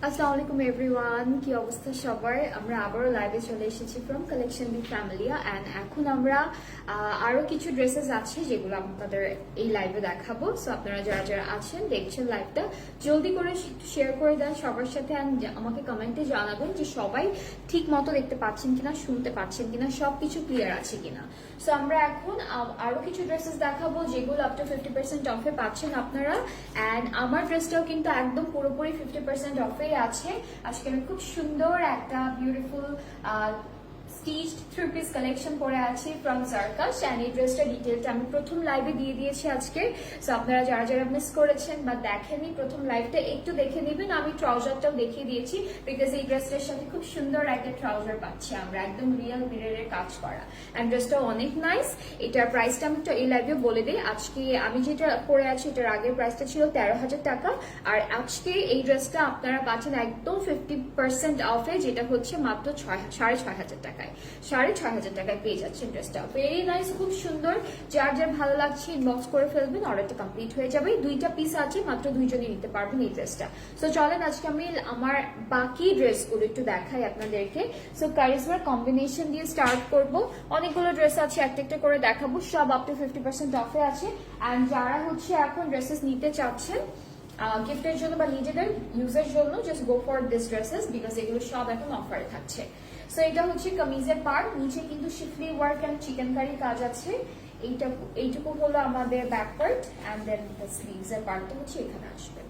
আসসালামু আলাইকুম এভরিওয়ান, কি অবস্থা সবার? আমরা আবারও লাইভে চলে এসেছি ফ্রম কালেকশন বি ফ্যামিলিয়া অ্যান্ড এখন আমরা আরো কিছু ড্রেসেস আছে যেগুলো আপনাদের এই লাইভে দেখাবো। সো আপনারা যারা যারা আছেন দেখছেন লাইভটা জলদি করে শেয়ার করে দেন সবার সাথে অ্যান্ড আমাকে কমেন্টে জানাবেন যে সবাই ঠিক মতো দেখতে পাচ্ছেন কিনা, শুনতে পাচ্ছেন কিনা, সবকিছু ক্লিয়ার আছে কিনা। সো আমরা এখন আরো কিছু ড্রেসেস দেখাবো যেগুলো আপ টু 50% অফে পাচ্ছেন আপনারা। অ্যান্ড আমার ড্রেসটাও কিন্তু একদম পুরোপুরি 50% অফে আছে। আজকে আমি খুব সুন্দর একটা beautiful stitched three piece collection পরে আছি ফ্রম সার্কাস অ্যান্ড এই ড্রেসটা ডিটেলটা আমি প্রথম লাইভে দিয়ে দিয়েছি আজকে। সো আপনারা যারা যারা মিস করেছেন বা দেখেনি প্রথম লাইভটা একটু দেখে নেবেন। আমি ট্রাউজারটাও দেখিয়ে দিয়েছি বিকজ এই ড্রেসটার সাথে খুব সুন্দর একটা ট্রাউজার পাচ্ছি আমরা, একদম রিয়েল মিররের কাজ করা। অ্যান্ড ড্রেসটা অনেক নাইস। এটার প্রাইসটা আমি একটু এই লাইভে বলে দিই। আজকে আমি যেটা পরে আছি এটার আগের প্রাইসটা ছিল 13,000 টাকা, আর আজকে এই ড্রেসটা আপনারা পাচ্ছেন একদম 50% অফে, যেটা হচ্ছে মাত্র 6,500 টাকায়। 6,500 টাকায় পেয়ে যাচ্ছেন ড্রেসটা। ভেরি নাইস, খুব সুন্দর। যার যার ভালো লাগছে ইনবক্স করে ফেলবেন, অর্ডারটা কমপ্লিট হয়ে যাবে। দুইটা পিস আছে, মাত্র দুইজনই নিতে পারবেন এই ড্রেসটা। সো চলেন আজকে আমি আমার বাকি ড্রেসগুলো একটু দেখাই আপনাদেরকে। সো কারিজমার কম্বিনেশন দিয়ে স্টার্ট করব। অনেকগুলো ড্রেস আছে, একটা একটা করে দেখাবো। সব আপ টু 50% অফে আছে। অ্যান্ড যারা হচ্ছে এখন ড্রেসেস নিতে চাচ্ছেন গিফটের জন্য বা নিজেদের ইউজের জন্য, just go for this dresses because এগুলো সব এখন অফারে থাকছে। সো এটা হচ্ছে কামিজের পার্ট, নিচে কিন্তু schiffli work and chikankari কাজ আছে। এইটুকু হলো আমাদের back part and then the sleeves এর পার্টটা হচ্ছে এখানে আসবে।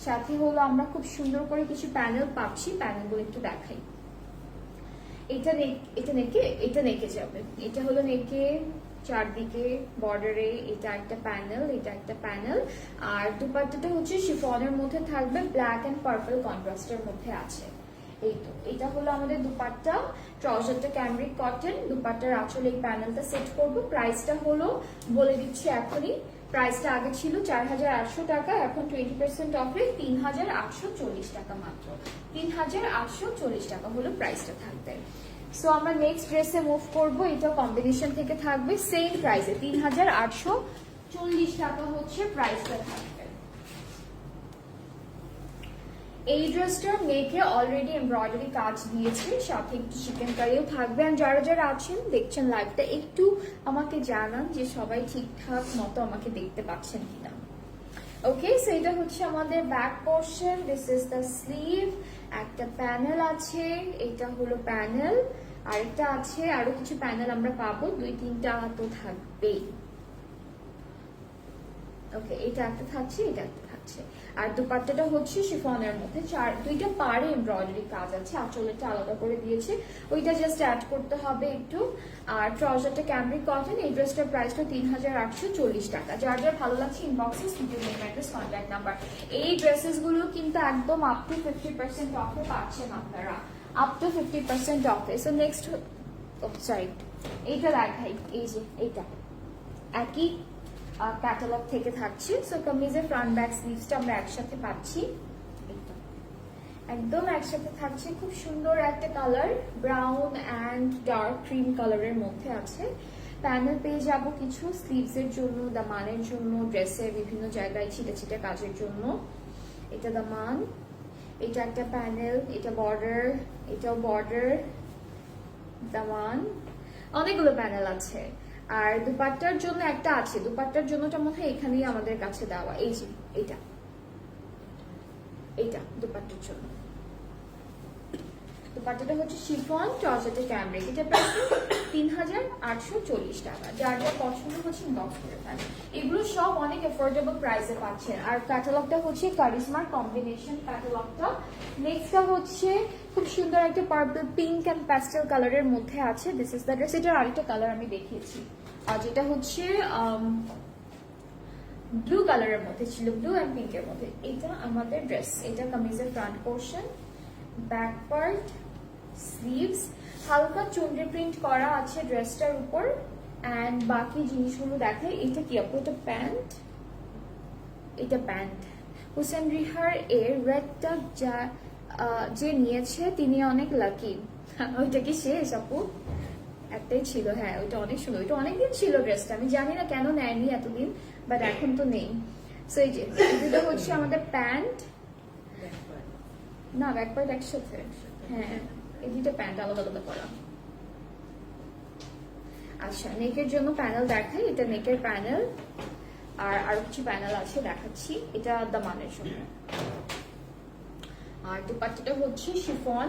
সাথে হলো আমরা খুব সুন্দর করে কিছু প্যানেল পাচ্ছি, প্যানেলগুলো একটু দেখাই। এটা নেকে যাবে, এটা হলো নেকে চারদিকে বর্ডারে এটা একটা প্যানেল, এটা একটা প্যানেল। আর দুপাট্টাটা হচ্ছে শিফনের মধ্যে থাকবে, ব্ল্যাক এন্ড পার্পল কন্ট্রাস্টের মধ্যে আছে। এই তো এটা হলো আমাদের দুপাট্টা। ট্রাউজারটা ক্যামরিক কটন, দুপাট্টার আঁচলে এই প্যানেলটা সেট করবো। প্রাইসটা হলো বলে দিচ্ছি এখনই। প্রাইসটা আগে ছিল 4,800 টাকা, এখন 20% অফে 3,840 টাকা মাত্র। 3,840 টাকা হলো প্রাইসটা থাকবে। সো আমরা নেক্সট ড্রেসে মুভ করবো। এটা কম্বিনেশন থেকে থাকবে সেম প্রাইসে 3,840 টাকা হচ্ছে প্রাইসটা থাকবে। এই ড্রেসটার নেকে অলরেডি এমব্রয়ডারি কাজ দিয়েছে, সাথে একটু চিকেন কারিও থাকবে। আর যারা যারা আছেন দেখছেন লাইভটা একটু আমাকে জানান যে সবাই ঠিকঠাক মতো আমাকে দেখতে পাচ্ছেন কিনা। ওকে, সো এটা হচ্ছে আমাদের back portion, this is the sleeve. একটা প্যানেল আছে, এটা হলো প্যানেল। আরেকটা আছে, আরো কিছু প্যানেল আমরা পাবো, 2-3টা তো থাকবেই। ওকে, এটা একটা থাকছে, এটা একটা থাকছে। আর দুপাট্টাটা হচ্ছে শিফনের মধ্যে দুইটা পাড়ে এমব্রয়ডারি কাজ আছে, আঁচলটা আলাদা করে দিয়েছে, ওইটা জাস্ট অ্যাড করতে হবে একটু। আর ট্রাউজারটা ক্যামরিক কটন। এই ড্রেসটার প্রাইসটা 3,840 টাকা। যার যার ভালো লাগছে ইনবক্সে studio name address contact number. এই ড্রেসেস গুলো কিন্তু একদম আপ টু 50% অফে পাচ্ছেন আপনারা, আপ টু 50% অফে। সো নেক্সট, সরি এইটা দেখাই, এই যে এইটা একই ক্যাটালগ থেকে থাকছে। সো কামিজের ফ্রন্ট ব্যাক স্লিভসটা আমরা একসাথে পাচ্ছি, একদম একসাথে থাকছে। খুব সুন্দর একটা colour, brown and dark cream কালারের মধ্যে আছে। প্যানেল পেয়ে যাব কিছু স্লিভস এর জন্য, দামানের জন্য, ড্রেসের বিভিন্ন জায়গায় ছিটে ছিটে কাজের জন্য। এটা দামান, এটা একটা প্যানেল, এটা বর্ডার, এটাও বর্ডার, দামান, অনেকগুলো প্যানেল আছে। আর দুপাট্টার জন্য একটা আছে, দুপাট্টার জন্যটা মনে হয় এখানেই আমাদের কাছে দেওয়া, এই যে এইটা দুপাট্টার জন্য। দুপাট্টাটা হচ্ছে শিফন, ট্রাউজারটা ক্যামরিক। এটা প্রাইস 3,840 টাকা। যার যার পছন্দ হচ্ছে ইনবক্স করে ফেলেন। এগুলো সব অনেক এফোর্ডেবল প্রাইসে পাচ্ছেন। আর ক্যাটালগটা হচ্ছে কারিজমার কম্বিনেশন ক্যাটালগটা। নেক্সটটা হচ্ছে খুব সুন্দর একটা পার্পল পিঙ্ক অ্যান্ড প্যাস্টেল কালারের মধ্যে আছে। This is the dress. এটার আরেকটা কালার আমি দেখিয়েছি, আর যেটা হচ্ছে ব্লু কালারের মধ্যে ছিল, ব্লু অ্যান্ড পিঙ্কের মধ্যে। এটা আমাদের ড্রেস। এটা কামিজের front portion, back part, sleeves, হালকা চুনরি প্রিন্ট করা আছে ড্রেসটার উপর। অ্যান্ড বাকি জিনিসগুলো দেখাই। এটা কি আপু? এটা প্যান্ট, এটা প্যান্ট। হুসেন রিহার এর রেডটা যে নিয়েছে তিনি অনেক লাকি। ওইটা কি শেষ আপু? একটাই ছিল, হ্যাঁ ওইটা অনেক সুন্দর। ওইটা অনেকদিন ছিল ড্রেসটা, আমি জানি না কেন নেয়নি এতদিন, বাট এখন তো নেই। সো এই যে এগুলো হচ্ছে আমাদের প্যান্ট, না ব্যাক পার্ট একসাথে। হ্যাঁ, এই দুইটা প্যান্ট আলাদা আলাদা করা। আচ্ছা, নেকের জন্য প্যানেল দেখাই, এটা নেকের প্যানেল। আর আরো কিছু প্যানেল আছে দেখাচ্ছি, এটা দামানের জন্য। আর দুপাট্টাটা হচ্ছে শিফন,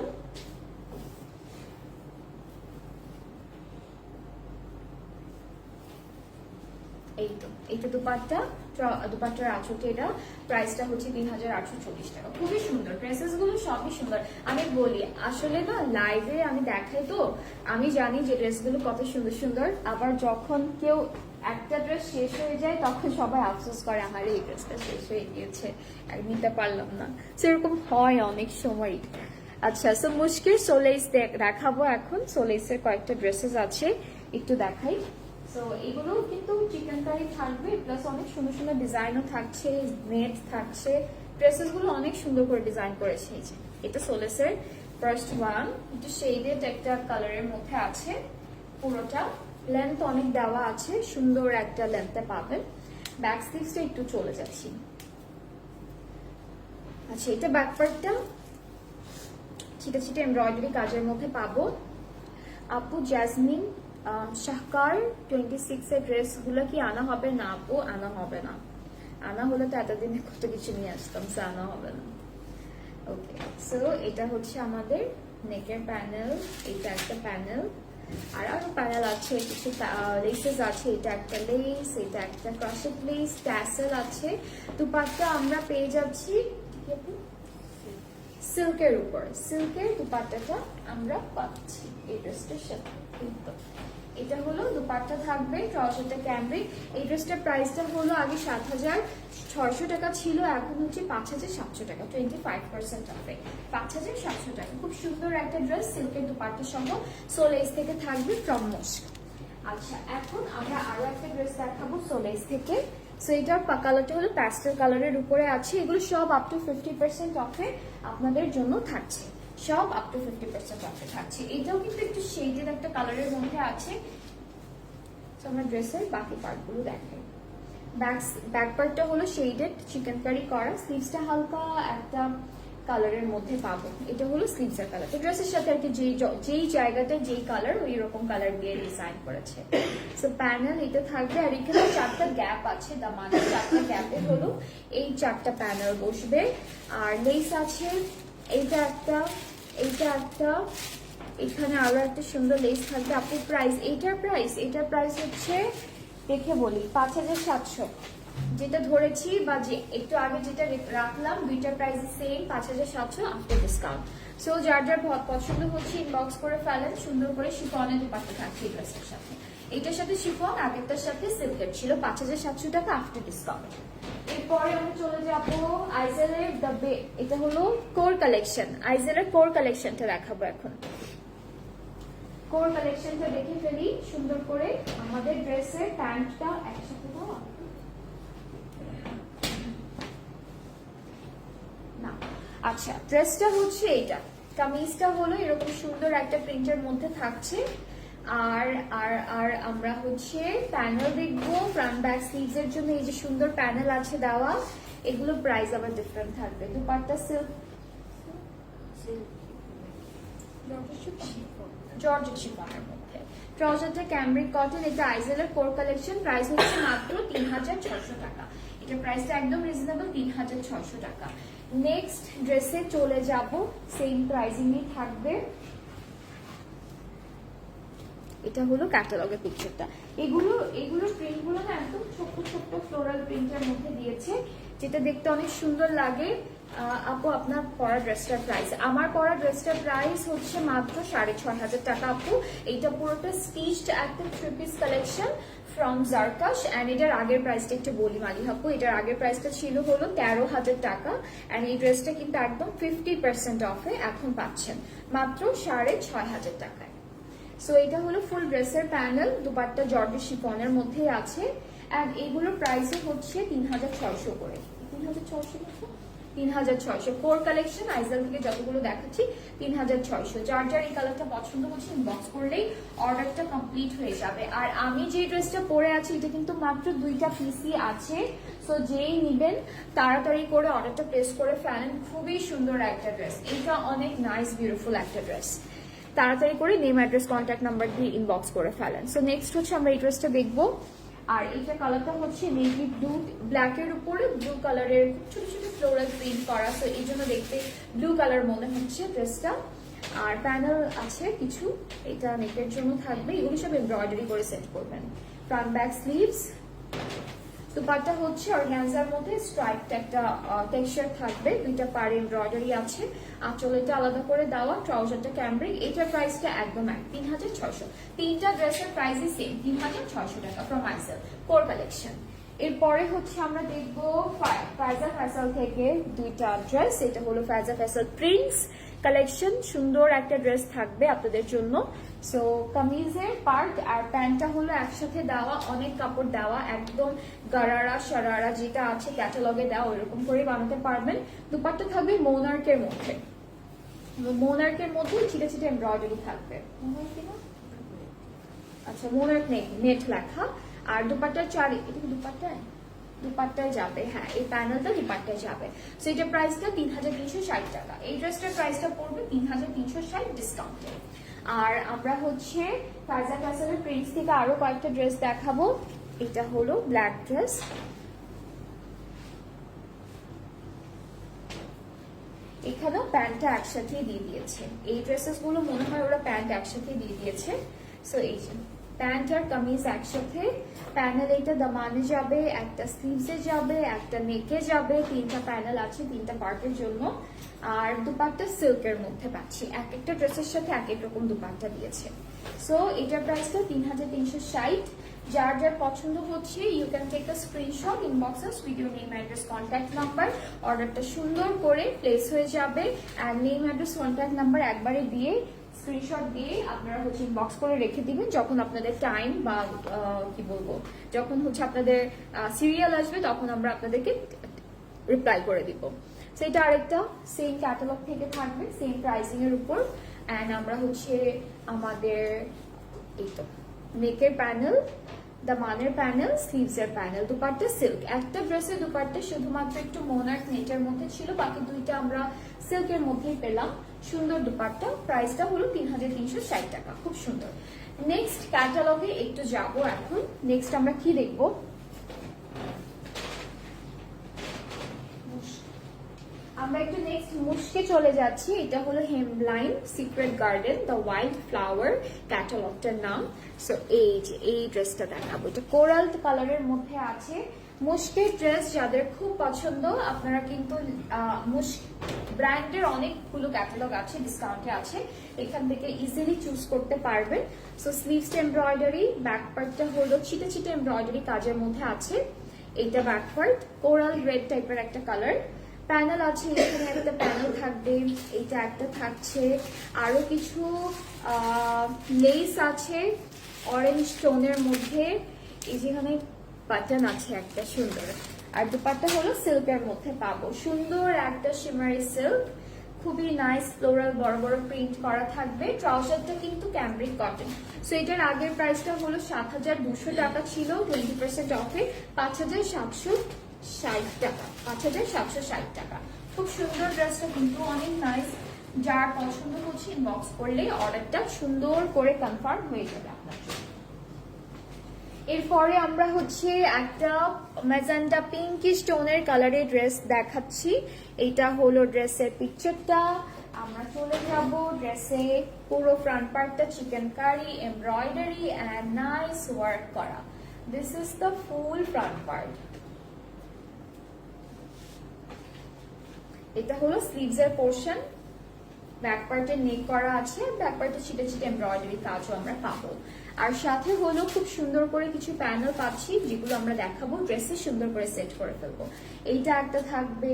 এইটা দুপাট্টার আঁচলটা, এটা প্রাইসটা হচ্ছে 3840 টাকা। খুবই সুন্দর, ড্রেসেস গুলো সবই সুন্দর। আমি বলি আসলে না, লাইভে আমি দেখাই তো, আমি জানি যে ড্রেসগুলো কত সুন্দর সুন্দর। আবার যখন কেউ একটা ড্রেস শেষ হয়ে যায় তখন সবাই আফসোস করে আমার এই ড্রেসটা শেষ হয়ে গিয়েছে, আর নিতে পারলাম না, সেরকম হয় অনেক সময়। আচ্ছা, সো মুশকিল সোলেস দেখাবো এখন। সোলেসের কয়েকটা ড্রেসেস আছে, একটু দেখাই। তো এগুলো কিন্তু চিকেন কারি থাকবে, প্লাস অনেক সুন্দর সুন্দর ডিজাইনও থাকছে, নেট থাকছে। ড্রেসেস গুলো অনেক সুন্দর করে ডিজাইন করেছে। এই যে এটা সোলেসের ফার্স্ট ওয়ান, একটু শেডেড একটা কালারের মধ্যে আছে। পুরোটা লেন্থ অনেক দেওয়া আছে, সুন্দর একটা লেন্থে পাবেন। ব্যাক স্লিভসটা একটু চলে যাচ্ছি। আচ্ছা, এটা ব্যাক পার্টটা ছিটা ছিটা এমব্রয়ডারি কাজের মধ্যে পাবো। আপু জ্যাসমিন শাহকার 26 এর ড্রেস গুলো কি আনা হবে? না আপু, আনা হবে না। আনা হলে তো এতদিনে কত কিছু নিয়ে আসতাম, সো আনা হবে না। ওকে, সো এটা হচ্ছে আমাদের নেকের প্যানেল, এটা একটা প্যানেল। আর আরো প্যানেল আছে, কিছু লেসেস আছে, এটা একটা লেস, এটা একটা ক্রশেট লেস, ট্যাসেল আছে। দুপাট্টা আমরা পেয়ে যাচ্ছি সিল্কের উপর, সিল্কের দুপাট্টাটা আমরা পাচ্ছি এই ড্রেসটার সাথে। এটা হলো দুপাট্টা থাকবে, ট্রাউজারটা ক্যামব্রিক। এই ড্রেসটার প্রাইসটা হলো আগে 7600 টাকা ছিল, এখন হচ্ছে 5700 টাকা, 25% অফে 5700 টাকা। খুব সুন্দর একটা ড্রেস, সিল্কের দুপাট্টা সহ, সোলেস থেকে থাকবে ফ্রম মস্ক। আচ্ছা, এখন আমরা আরো একটা ড্রেস দেখাবো সোলেস থেকে। সো এটার কালারটা হলো প্যাস্টেল কালারের উপরে আছে। এগুলো সব আপ টু 50% অফে আপনাদের জন্য থাকছে, সব আপ টু 50% অফে থাকছে। এটাও কিন্তু একটু শেডেড একটা কালারের মধ্যে আছে। আমরা ড্রেসের বাকি পার্টগুলো দেখাই। ব্যাক পার্টটা হলো শেডেড চিকেন কারি করা, স্লিভসটা হালকা একটা কালারের মধ্যে পাবো। এটা হলো স্লিভসের কালার। তো ড্রেসের সাথে আর কি যেই জায়গাটা যেই কালার, ওই রকম কালার দিয়ে ডিজাইন করেছে। সো প্যানেল এটা থাকবে, আর এখানে 4টা গ্যাপ আছে, দামানের 4টা গ্যাপে হলো এই 4টা প্যানেল বসবে। আর লেস আছে, এইটা একটা, এইটা একটা, এখানে আরো একটা সুন্দর লেস থাকবে। আপু প্রাইস, এইটার প্রাইস হচ্ছে দেখে বলি 5700, যেটা ধরেছি বা যে একটু আগে যেটা রাখলাম, দুইটার price same 5700 after discount. So যার যার পছন্দ হচ্ছে ইনবক্স করে ফেলেন। সুন্দর করে শিফনের দুপাট্টা থাকছে এই ড্রেসের সাথে। এটার সাথে শিফন, আগেরটার সাথে সিল্কের ছিল 5700 টাকা আফটার ডিসকাউন্ট। এরপরে আমি চলে যাবো আইজেলের এটা হলো কোর কালেকশন। আইজেলের কোর কালেকশনটা দেখাবো এখন। কোর কালেকশনটা দেখে ফেলি সুন্দর করে। আমাদের ড্রেসের প্যান্টটা একসাথে দাও না। আচ্ছা, ড্রেসটা হচ্ছে এইটা, কামিজটা হলো এরকম সুন্দর একটা প্রিন্টের মধ্যে থাকছে। আর আর আর আমরা হচ্ছে প্যানেল দেখবো, ফ্রন্ট ব্যাক স্লিভস এর জন্য এই যে সুন্দর প্যানেল আছে দেওয়া। এগুলো প্রাইস আবার ডিফারেন্ট থাকবে। দুপাট্টা সিল্ক জর্জেট শিফনের মধ্যে, ট্রাউজারটা ক্যামব্রিক কটন। এটা আইজেলের কোর কালেকশন, প্রাইস হচ্ছে মাত্র 3600 টাকা। এটা প্রাইসটা একদম রিজনেবল, 3600 টাকা। নেক্সট ড্রেসে চলে যাব, সেম প্রাইসিংই থাকবে। এটা হলো ক্যাটালগের পিকচারটা। এগুলোর প্রিন্টগুলো না একদম ছোট্ট ছোট্ট ফ্লোরাল প্রিন্টের মধ্যে দিয়েছে, যেটা দেখতে অনেক সুন্দর লাগে। আপু আপনার পরা ড্রেসটার প্রাইস, আমার পরা ড্রেসটার প্রাইস হচ্ছে মাত্র 6500 টাকা আপু। এইটা পুরোটা স্টিচড একটা 3 পিস কালেকশন ফ্রম জারকাশ। অ্যান্ড এটার আগের প্রাইসটা একটু বলি মালি আপু, এটার আগের প্রাইসটা ছিল হলো 13000 টাকা। অ্যান্ড এই ড্রেসটা কিন্তু একদম 50% অফে এখন পাচ্ছেন মাত্র 6500 টাকায়। সো এটা হলো ফুল ড্রেসের প্যানেল, দুপাট্টা জর্জেট শিফনের মধ্যে আছে। অ্যান্ড এইগুলোর প্রাইসও হচ্ছে 3600 করে। 3600 3600। কোর কালেকশন আইজাল থেকে যতগুলো দেখাচ্ছি 3600। যার যার এই কালারটা পছন্দ হচ্ছে ইনবক্স করলেই অর্ডারটা কমপ্লিট হয়ে যাবে। আর আমি যে ড্রেসটা পরে আছি এটা কিন্তু মাত্র 2টা পিসই আছে, সো যেই নিবেন তাড়াতাড়ি করে অর্ডারটা প্লেস করে ফেলেন। খুবই সুন্দর একটা ড্রেস, এটা অনেক নাইস বিউটিফুল একটা ড্রেস। তাড়াতাড়ি করে নেম, অ্যাড্রেস, কন্ট্যাক্ট নাম্বার দিয়ে ইনবক্স করে ফেলেন। সো নেক্সট হচ্ছে আমরা এই ড্রেসটা দেখবো। আর এটা কালারটা হচ্ছে নেভি ব্লু, ব্ল্যাকের উপরে ব্লু কালারের ছোট ছোট ফ্লোরাল প্রিন্ট করা, সো এই জন্য দেখতে ব্লু কালার মনে হচ্ছে ড্রেসটা। আর প্যানেল আছে কিছু, এটা নেকের জন্য থাকবে, এগুলো সব এমব্রয়ডারি করে সেট করবেন। ফ্রন্ট ব্যাক স্লিভস, দুপাট্টা হচ্ছে অর্গানজার মধ্যে স্ট্রাইপড একটা টেক্সচার থাকবে, 2টা পার এমব্রয়ডারি আছে। আঁচলটা আলাদা করে দেওয়া, ট্রাউজারটা ক্যামব্রিক। এটার প্রাইসটা একদম 3600। 3টা ড্রেসের প্রাইসই সেম, 3600 টাকা ফ্রম আইসেল কোর কালেকশন। এরপরে হচ্ছে আমরা দেখবো ফায়জা ফ্যাশন থেকে 2টা ড্রেস। এটা হলো ফায়জা ফ্যাশন প্রিন্স কালেকশন, সুন্দর একটা ড্রেস থাকবে আপনাদের জন্য। সো কামিজের পার্ট আর প্যান্টটা হলো একসাথে দেওয়া, অনেক কাপড় দেওয়া, একদম গারারা সারারা যেটা আছে ক্যাটালগে দেওয়া ওইরকম করে বানাতে পারবেন। দুপাট্টা থাকবে মোনার্কের মধ্যে, মোনার্কের মধ্যে ছিটে ছিটে এমব্রয়ডারি থাকবে। আচ্ছা মোনার্ক নেট লেখা। আর দুপাট্টার এটা কি দুপাট্টায় যাবে, হ্যাঁ এই প্যানেলটা দুপাট্টায় যাবে। সো এটার প্রাইসটা 3360 টাকা। এই ড্রেসটার প্রাইসটা পড়বে 3360 ডিসকাউন্টে। আর আমরা হচ্ছে ফায়জা ফ্যাশনের প্রিন্স থেকে আরো কয়েকটা ড্রেস দেখাবো। এটা হলো ব্ল্যাক ড্রেস, এখানেও প্যান্টটা একসাথে দিয়ে দিয়েছে। এই ড্রেসেস গুলো মনে হয় ওরা প্যান্ট একসাথে দিয়ে দিয়েছে। সো এই যে প্যান্ট আর কামিজ একসাথে, প্যানেল এটা দামানে যাবে, একটা স্লিভসে যাবে, একটা নেকে যাবে, 3টা প্যানেল আছে 3টা পার্টের জন্য। আর দুপাট্টা সিল্কের মধ্যে পাচ্ছি, এক একটা ড্রেসের সাথে এক এক রকম দুপাট্টা দিয়েছে। সো এটার প্রাইসটা 3360। যার যার পছন্দ হচ্ছে you can take a screenshot, inbox us with your name, address, contact number. অর্ডারটা সুন্দর করে প্লেস হয়ে যাবে। And name, address, contact number একবারে দিয়ে স্ক্রিনশট দিয়ে আপনারা হচ্ছে ইনবক্স করে রেখে দিবেন। যখন আপনাদের টাইম বা কি বলবো, যখন হচ্ছে আপনাদের সিরিয়াল আসবে তখন আমরা আপনাদেরকে রিপ্লাই করে দিব। সেটা আরেকটা সেম ক্যাটালগ থেকে থাকবে, সেম প্রাইসিং এর উপর। অ্যান্ড আমরা হচ্ছে আমাদের এই তো নেকের প্যানেল, দামানের প্যানেল, স্লিভস এর প্যানেল, দুপাট্টা সিল্ক। একটা ড্রেসের দুপাট্টা শুধুমাত্র একটু মোনার্ক নেটের মধ্যে ছিল, বাকি 2টা আমরা সিল্কের মধ্যেই পেলাম। সুন্দর দুপাট্টা, প্রাইসটা হলো 3360 টাকা, খুব সুন্দর। নেক্সট ক্যাটালগে একটু যাব এখন। নেক্সট আমরা কি দেখবো, আমরা একটু নেক্সট মুশকে চলে যাচ্ছি। এটা হলো hemline secret garden the wild flower ক্যাটালগটার নাম। সো এই যে এই ড্রেসটা দেখাবো, এটা কোরাল কালারের মধ্যে আছে। মুশকের ড্রেস যাদের খুব পছন্দ, আপনারা কিন্তু মুশক ব্র্যান্ডের অনেকগুলো ক্যাটালগ আছে, ডিসকাউন্টে আছে, এখান থেকে ইজিলি চুজ করতে পারবেন। সো স্লিভস এমব্রয়ডারি, ব্যাক পার্টটা হলো ছিটে ছিটে এমব্রয়ডারি কাজের মধ্যে আছে। এইটা ব্যাক পার্ট কোরাল রেড টাইপের একটা কালার। প্যানেল আছে, এখানে একটা প্যানেল থাকবে, এইটা একটা থাকছে, আরো কিছু লেস আছে অরেঞ্জ টোনের মধ্যে, এই যেখানে বাটন আছে একটা সুন্দর। আর দুপাট্টা হলো সিল্কের মধ্যে পাবো, সুন্দর একটা শিমারি সিল্ক, খুবই নাইস ফ্লোরাল বড় বড় প্রিন্ট করা থাকবে। ট্রাউজারটা কিন্তু ক্যামব্রিক কটন। সো এটার আগের প্রাইসটা হলো 7200 টাকা ছিল, 20% অফে 5760 টাকা, 5760 টাকা। খুব সুন্দর ড্রেসটা কিন্তু অনেক নাইস। যার পছন্দ হচ্ছে ইনবক্স করলে অর্ডারটা সুন্দর করে কনফার্ম হয়ে যাবে আপনার জন্য। এরপরে আমরা হচ্ছে একটা ম্যাজেন্টা পিঙ্কিশ টোনের কালারের ড্রেস দেখাচ্ছি। এইটা হলো ড্রেসের পিকচারটা। আমরা চলে যাব ড্রেসে, পুরো ফ্রন্ট পার্টটা chikankari embroidery and nice work করা। This is the full front part. এটা হলো স্লিভস এর পোর্শন, ব্যাক পার্টে নেক করা আছে, ব্যাক পার্টে ছিটে ছিটে এমব্রয়ডারি কাজও আমরা পাবো। আর সাথে হলো খুব সুন্দর করে কিছু প্যানেল পাচ্ছি, যেগুলো আমরা দেখাবো, ড্রেসে সুন্দর করে সেট করে ফেলবো। এইটা একটা থাকবে,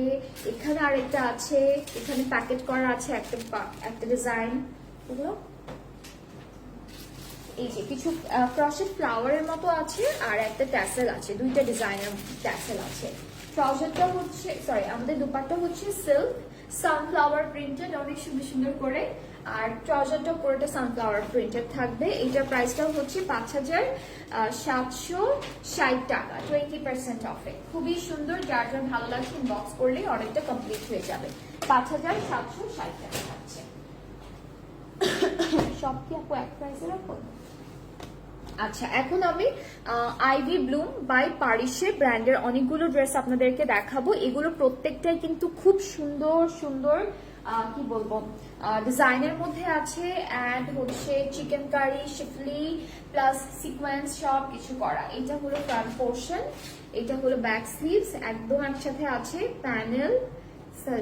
এখানে আরেকটা আছে, এখানে প্যাকেট করা আছে একটা ডিজাইন। ওগুলো এই যে কিছু ক্রসেট ফ্লাওয়ারের মতো আছে, আর একটা ট্যাসেল আছে, 2টা ডিজাইনের ট্যাসেল আছে। ট্রাউজারটা হচ্ছে সরি আমাদের দুপাট্টা হচ্ছে সিল্ক সানফ্লাওয়ার প্রিন্টেড, অনেক সুন্দর সুন্দর করে। আর ট্রাউজারটা পুরোটা সানফ্লাওয়ার প্রিন্টেড থাকবে। এইটার প্রাইসটাও হচ্ছে 5760 টাকা, 20% অফে। খুবই সুন্দর, যার যার ভালো লাগছে ইনবক্স করলেই অর্ডারটা কমপ্লিট হয়ে যাবে। 5760 টাকা থাকছে। সব কি আপু এক প্রাইসে রাখবো? আচ্ছা, এখন আমি আইভি ব্লুম বাই পারিসে ব্র্যান্ডের অনেকগুলো ড্রেস আপনাদেরকে দেখাবো। এগুলো প্রত্যেকটাই কিন্তু খুব সুন্দর সুন্দর কি বলবো ডিজাইনের মধ্যে আছে। অ্যান্ড হচ্ছে চিকেন কারি, শিফলি প্লাস সিকোয়েন্স সব কিছু করা। এটা হলো ফ্রন্ট পোর্শন, এটা হলো ব্যাক স্লিভস, একদম একসাথে আছে প্যানেল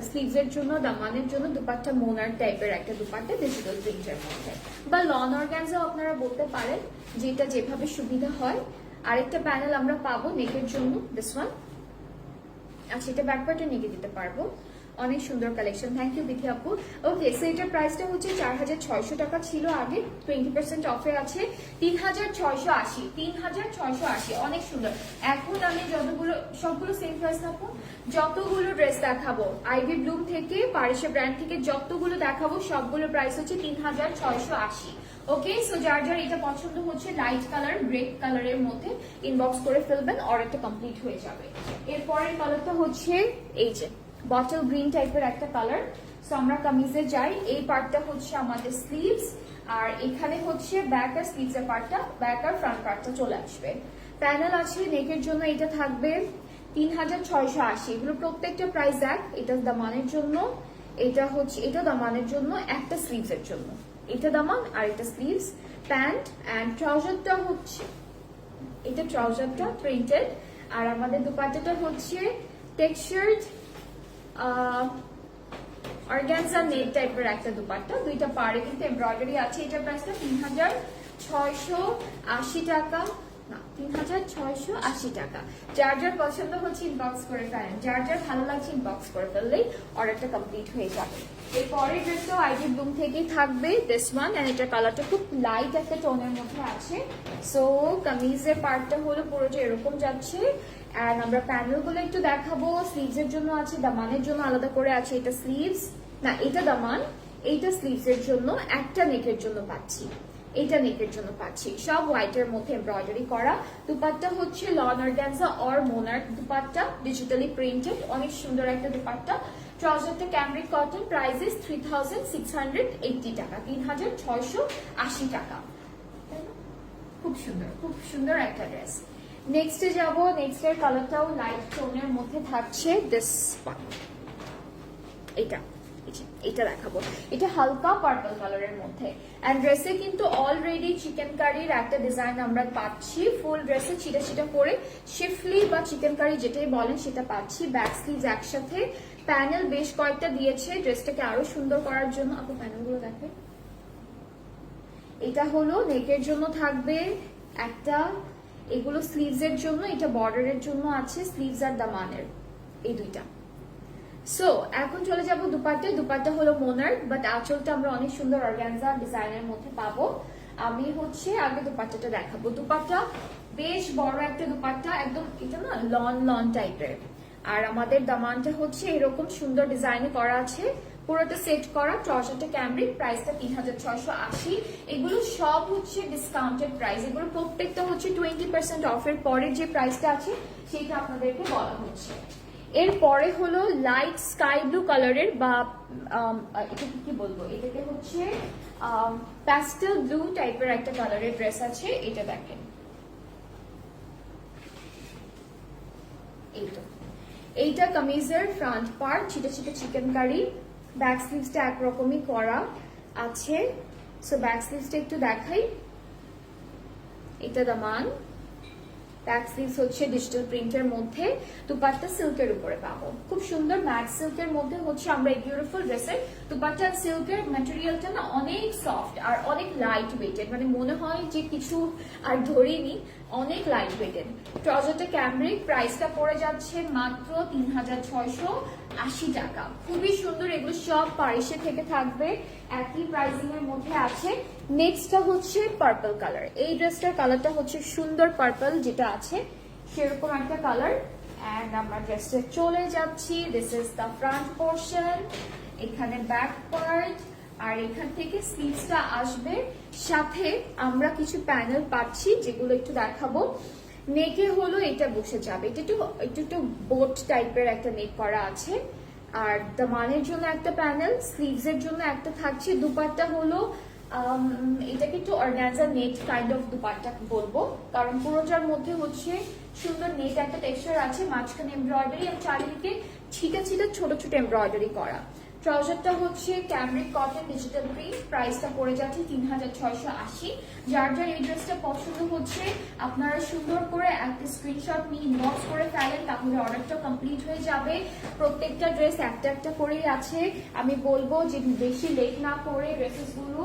স্লিভস এর জন্য, দামানের জন্য দুপাট্টা মোনার টাইপের একটা দুপাট্টা ডিজিটাল প্রিন্টের মধ্যে, বা লন অর্গানজাও আপনারা বলতে পারেন, যেটা যেভাবে সুবিধা হয়। আরেকটা প্যানেল আমরা পাবো নেকের জন্য, দিস ওয়ান। আচ্ছা, এটা ব্যাকপার্টে নেকে দিতে পারবো। অনেক সুন্দর কালেকশন, থ্যাংক ইউ বিথি আপু। ওকে, সো এটার প্রাইসটা হচ্ছে 4600 টাকা ছিল আগে, 20% অফে আছে 3680, 3680, অনেক সুন্দর। এখন আমি যতগুলো, সবগুলো সেম প্রাইস থাকবো, যতগুলো ড্রেস দেখাবো আইভি ব্লুম থেকে পারিসা ব্র্যান্ড থেকে যতগুলো দেখাবো সবগুলো প্রাইস হচ্ছে 3680। ওকে, সো যার যার এটা পছন্দ হচ্ছে লাইট কালার গ্রে কালারের মধ্যে ইনবক্স করে ফেলবেন, অর্ডারটা কমপ্লিট হয়ে যাবে। এরপরের কালারটা হচ্ছে এই যে বটল গ্রিন টাইপের একটা কালার। সো আমরা কামিজে যাই, এই পার্টটা হচ্ছে আমাদের স্লিভস, আর এখানে হচ্ছে ব্যাক আর স্লিভস এর পার্টটা, ব্যাক আর ফ্রন্ট পার্টটা চলে আসবে। প্যানেল আছে নেকের জন্য, এটা থাকবে 3680। এগুলো প্রত্যেকটা প্রাইস এক। এটা দামানের জন্য, এটা হচ্ছে এটা দামানের জন্য, একটা স্লিভস এর জন্য, এটা দামান আর এটা স্লিভস। প্যান্ট অ্যান্ড ট্রাউজারটা হচ্ছে, এটা ট্রাউজারটা প্রিন্টেড, আর আমাদের দুপাট্টাটা হচ্ছে টেক্সচার্ড অর্গানজা নেট টাইপের একটা দুপাট্টা, দুইটা পাড়ে কিন্তু এমব্রয়ডারি আছে। এটার প্রাইসটা 3680 টাকা, না 3680 টাকা। যার যার পছন্দ হচ্ছে ইনবক্স করে ফেলেন, যার যার ভালো লাগছে ইনবক্স করে ফেললেই অর্ডারটা কমপ্লিট হয়ে যাবে। এরপরের ড্রেসটাও আইভি ব্লুম থেকেই থাকবে, দিস ওয়ান। এন্ড এটার কালারটা খুব লাইট একটা টোনের মধ্যে আছে। সো কামিজের পার্টটা হলো পুরোটা এরকম যাচ্ছে। আর আমরা প্যানেলগুলো একটু দেখাবো। স্লিভস এর জন্য আছে, দামানের জন্য আলাদা করে আছে। এটা স্লিভস, না এটা দামান, এইটা স্লিভস এর জন্য, একটা নেকের জন্য পাচ্ছি, এটা নেকের জন্য পাচ্ছি। সব হোয়াইটের মধ্যে এমব্রয়ডারি করা। দুপাট্টা হচ্ছে lawn organza or monarch dupatta, digitally printed, অনেক সুন্দর একটা দুপাট্টা। ট্রাউজারটা ক্যামব্রিক কটন, প্রাইসেস 3680 টাকা, 3680 টাকা। খুব সুন্দর, খুব সুন্দর একটা ড্রেস। নেক্সটে যাব, নেক্সটের কালারটাও লাইট টোনের মধ্যে থাকছে, দিস ওয়ান। এটা দেখাবো, এটা হালকা পার্পল কালারের মধ্যে। এন্ড ড্রেসে কিন্তু অলরেডি চিকেন কারির একটা ডিজাইন আমরা পাচ্ছি, ফুল ড্রেসে ছিটা ছিটা করে শিফলি বা চিকেন কারি যেটাই বলেন সেটা পাচ্ছি। ব্যাক স্লিভস একসাথে, প্যানেল বেশ কয়েকটা দিয়েছে ড্রেসটাকে আরো সুন্দর করার জন্য। আপু প্যানেলগুলো দেখে। এটা হলো নেকের জন্য থাকবে একটা, এগুলো স্লিভস এর জন্য, এটা বর্ডারের জন্য আছে, স্লিভস আর দামানের এই দুইটা। সো এখন চলে যাব দুপাট্টা। দুপাট্টা হলো মোনার্ক, বাট আঁচলটা আমরা অনেক সুন্দর অর্গানজা ডিজাইনের মধ্যে পাবো। আমি হচ্ছে আগে দুপাট্টাটা দেখাবো। দুপাট্টা বেশ বড় একটা দুপাট্টা, একদম এটা না লন লন টাইপের। আর আমাদের দামানটা হচ্ছে এরকম সুন্দর ডিজাইনে করা আছে, পুরোটা সেট করা। ট্রাউজারটা ক্যামব্রিক, প্রাইসটা 3680। এগুলো সব হচ্ছে ডিসকাউন্টেড প্রাইস, এগুলো প্রত্যেকটা হচ্ছে 20% অফের পরে যে প্রাইসটা আছে সেটা আপনাদেরকে বলা হচ্ছে। এরপরে হলো লাইট স্কাই ব্লু কালারের, বা এটাকে কি বলবো, এটাকে হচ্ছে প্যাস্টেল ব্লু টাইপের একটা কালারের ড্রেস আছে। এটা দেখেন, এইটা কামিজের ফ্রন্ট পার্ট, ছিটা ছিটা চিকেন কারি, ব্যাক স্লিভসটা একরকমই করা আছে। সো ব্যাক স্লিভসটা একটু দেখাই, এটা দামান, ব্যাক স্লিভস হচ্ছে ডিজিটাল প্রিন্টের মধ্যে, দুপাট্টা সিল্কের উপরে পাবো। খুব সুন্দর ম্যাট সিল্কের মধ্যে হচ্ছে আমরা এই বিউটিফুল ড্রেসের দুপাট্টা। সিল্কের ম্যাটেরিয়ালটা না অনেক সফট আর অনেক লাইট ওয়েটেড, মানে মনে হয় যে কিছু আর ধরিনি, অনেক লাইট ওয়েটেড। ট্রাউজারটা ক্যামব্রিক, প্রাইসটা পড়ে যাচ্ছে মাত্র 3680 টাকা। খুবই সুন্দর, এগুলো সব পারিসে থেকে থাকবে, একই প্রাইসিং এর মধ্যে আছে। নেক্সটটা হচ্ছে পার্পল কালার। এই ড্রেসটার কালারটা হচ্ছে সুন্দর পার্পল, যেটা আছে সেরকম একটা কালার। অ্যান্ড আমরা ড্রেসে চলে যাচ্ছি। This is the front portion, এখানে ব্যাক পার্ট, আর এখান থেকে স্লিভসটা আসবে। সাথে আমরা কিছু প্যানেল পাচ্ছি যেগুলো একটু দেখাবো। নেকে হলো এটা বসে যাবে, এটা একটু বোট টাইপের একটা নেক করা আছে। আর দামানের জন্য একটা প্যানেল, স্লিভস এর জন্য একটা থাকছে। দুপাট্টা হলো এটাকে একটু organza net kind of dupatta বলবো, কারণ পুরোটার মধ্যে হচ্ছে সুন্দর নেট একটা টেক্সচার আছে, মাঝখানে এমব্রয়ডারি এবং চারিদিকে ছিটা ছিটা ছোট ছোট এমব্রয়ডারি করা। ট্রাউজারটা হচ্ছে ক্যামরিক কটন ডিজিটাল প্রিন্ট, প্রাইসটা পড়ে যাচ্ছে 3680। যার যার এই ড্রেসটা পছন্দ হচ্ছে আপনারা সুন্দর করে একটা স্ক্রিনশট নিয়ে ইনবক্স করে ফেলেন, তাহলে অর্ডারটা কমপ্লিট হয়ে যাবে। প্রত্যেকটা ড্রেস একটা একটা করেই আছে। আমি বলবো যে বেশি লেট না করে ড্রেসেসগুলো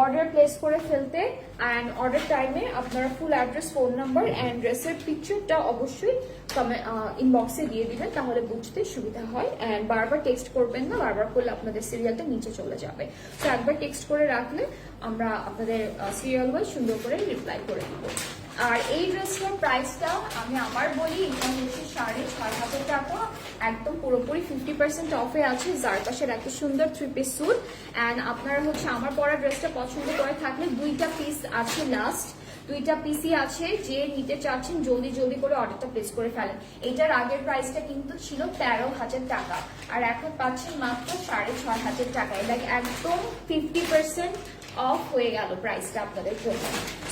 অর্ডার প্লেস করে ফেলতে, অ্যান্ড অর্ডার টাইমে আপনারা full address, phone number and ড্রেসের পিকচারটা অবশ্যই ইনবক্সে দিয়ে দিবেন, তাহলে বুঝতে সুবিধা হয়। অ্যান্ড বারবার টেক্সট করবেন না, বারবার করলে আপনাদের সিরিয়ালটা নিচে চলে যাবে। তো একবার টেক্সট করে রাখলে আমরা আপনাদের সিরিয়াল ওয়াইজ সুন্দর করে রিপ্লাই করে দিব। আর এই ড্রেসটার প্রাইসটা আমি আবার বলি, এটা হচ্ছে 6500 টাকা, একদম পুরোপুরি 50% অফে আছে। জারপাশের একটা সুন্দর 3 পিস স্যুট। অ্যান্ড আপনারা হচ্ছে আমার পরা ড্রেসটা পছন্দ করে থাকলে 2টা পিস আছে, লাস্ট 2টা পিসই আছে। যে নিতে চাচ্ছেন জলদি জলদি করে অর্ডারটা প্লেস করে ফেলেন। এটার আগের প্রাইসটা কিন্তু ছিল 13,000 টাকা, আর এখন পাচ্ছেন মাত্র 6500 টাকা। এটা একদম 50% অফ হয়ে গেল প্রাইসটা আপনাদের জন্য।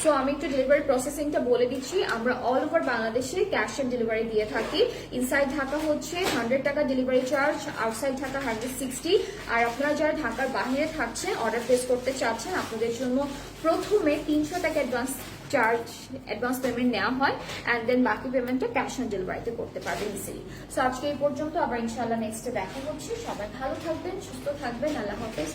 সো আমি একটু ডেলিভারি প্রসেসিংটা বলে দিচ্ছি। আমরা অল ওভার বাংলাদেশে ক্যাশ অন ডেলিভারি দিয়ে থাকি। ইনসাইড ঢাকা হচ্ছে 100 টাকা ডেলিভারি চার্জ, আউটসাইড ঢাকা 160। আর আপনারা যারা ঢাকার বাইরে থাকছেন, অর্ডার প্লেস করতে চাচ্ছেন, আপনাদের জন্য প্রথমে 300 টাকা অ্যাডভান্স পেমেন্ট নেওয়া হয়, অ্যান্ড দেন বাকি পেমেন্টটা ক্যাশ অন ডেলিভারিতে করতে পারবেন ইজিলি। সো আজকে এই পর্যন্ত, আবার ইনশাআল্লাহ নেক্সটে দেখা হচ্ছে। সবাই ভালো থাকবেন, সুস্থ থাকবেন, আল্লাহ হাফেজ।